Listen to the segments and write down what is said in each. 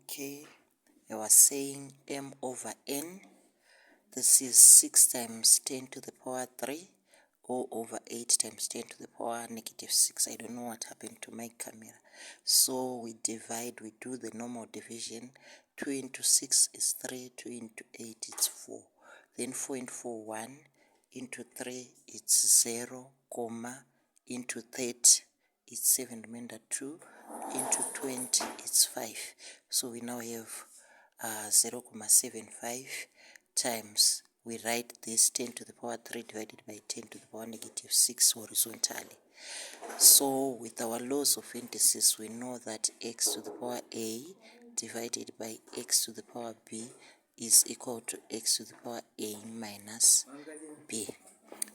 Okay, I was saying m over n. This is 6 times 10 to the power 3, or over 8 times 10 to the power negative 6. I don't know what happened to my camera. So we divide, we do the normal division. 2 into 6 is 3, 2 into 8 is 4. Then 4 into 4, 1. Into 3 it's 0, comma. Into 30 it's 7, remainder 2. Into 20 it's 5. So we now have 0.75 times, we write this 10 to the power 3 divided by 10 to the power negative 6 horizontally. So with our laws of indices, we know that x to the power a divided by x to the power b is equal to x to the power a minus b.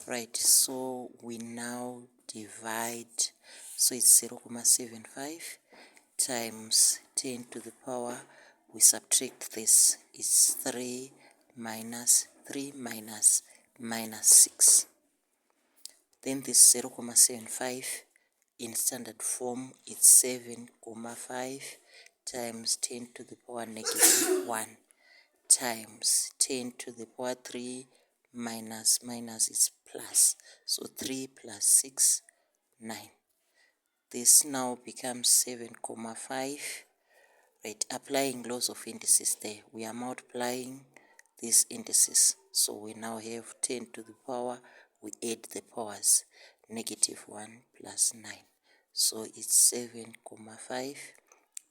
Right, so we now divide, so it's 0.75 times 10 to the power, we subtract this, it's 3 minus minus 6. Then this 0.75 in standard form, it's 7.5 times 10 to the power negative 1 times 10 to the power 3 minus is plus. So 3 plus 6, 9. This now becomes 7.5. Right, applying laws of indices there, we are multiplying these indices. So we now have 10 to the power, we add the powers, negative 1 plus 9. So it's 7.5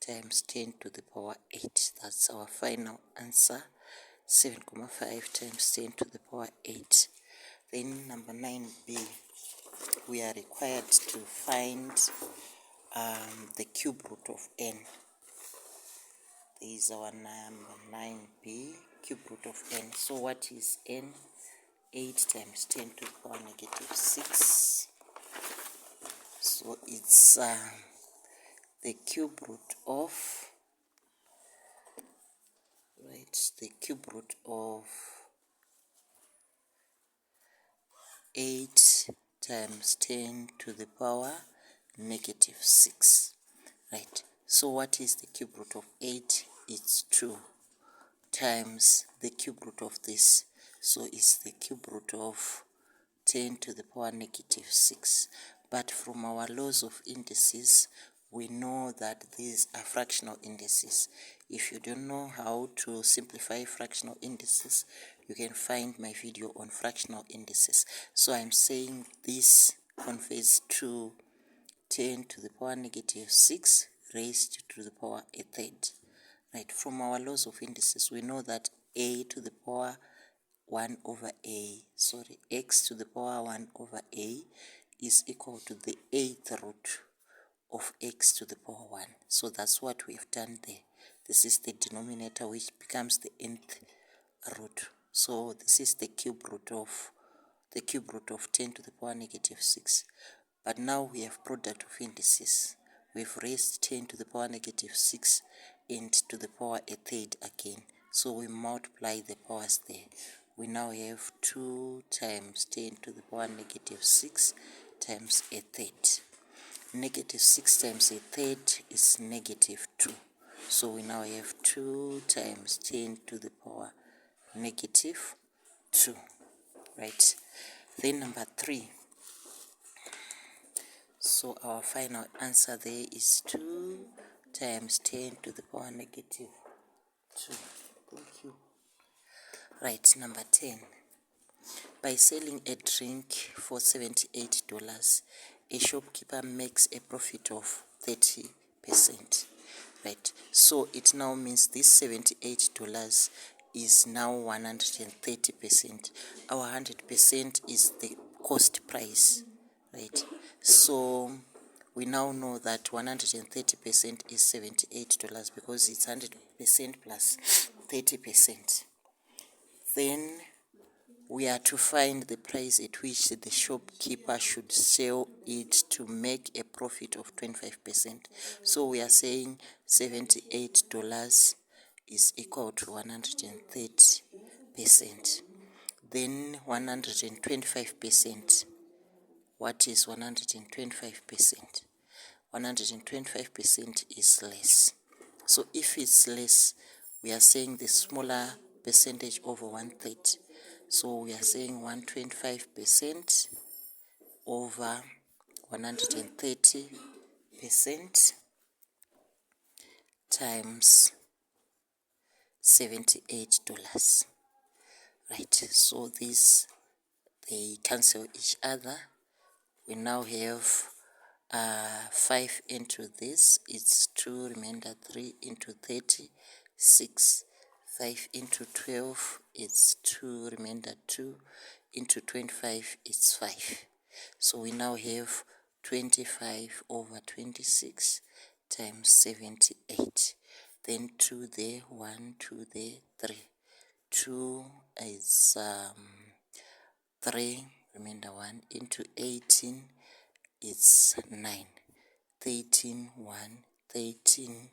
times 10 to the power 8. That's our final answer, 7.5 times 10 to the power 8. Then number 9b, we are required to find the cube root of n. There is our number 9b, cube root of n. So what is n? 8 times 10 to the power negative 6. So it's the cube root of, right, the cube root of 8 times 10 to the power negative 6. Right, so what is the cube root of 8? It's 2 times the cube root of this. So it's the cube root of 10 to the power negative 6. But from our laws of indices, we know that these are fractional indices. If you don't know how to simplify fractional indices, you can find my video on fractional indices. So I'm saying this converts to 10 to the power negative 6 raised to the power a third. Right, from our laws of indices, we know that a to the power 1 over a, sorry, x to the power 1 over a is equal to the 8th root of x to the power 1. So that's what we've done there. This is the denominator, which becomes the nth root. So this is the cube root of 10 to the power negative 6. But now we have product of indices. We've raised 10 to the power negative 6 and to the power a third again. So we multiply the powers there. We now have 2 times 10 to the power negative 6 times a third. Negative 6 times a third is negative 2. So we now have 2 times 10 to the power negative 2. Right. Then number 3. So our final answer there is 2 times 10 to the power negative 2. Thank you. Right, number 10. By selling a drink for $78, a shopkeeper makes a profit of 30%. Right, so it now means this $78 is now 130%. Our 100% is the cost price. Right, so we now know that 130% is $78 because it's 100% plus 30%. Then we are to find the price at which the shopkeeper should sell it to make a profit of 25%. So we are saying $78 is equal to 130%. Then 125%. What is 125%? 125% is less. So if it's less, we are saying the smaller percentage over 130. So we are saying 125% over 130% times $78. Right, so these, they cancel each other. We now have 5 into this, it's 2, remainder 3 into 30, 6. 5 into 12, it's 2, remainder 2, into 25, it's 5. So we now have 25 over 26 times 78. Then 2 there, 1, 2 there, 3. 2 is 3, remainder 1, into 18, it's 9. 13, 1, 13,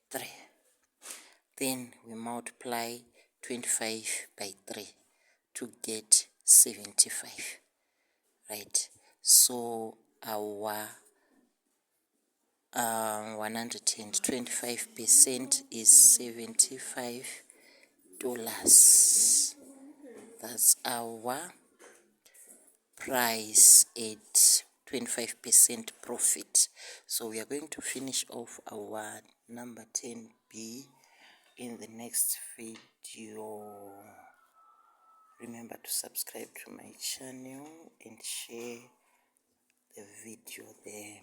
3. Then we multiply 25 by 3 to get 75. Right, so our 125% is $75. That's our price at 25% profit. So we are going to finish off our number 10B in the next video. Remember to subscribe to my channel and share the video there.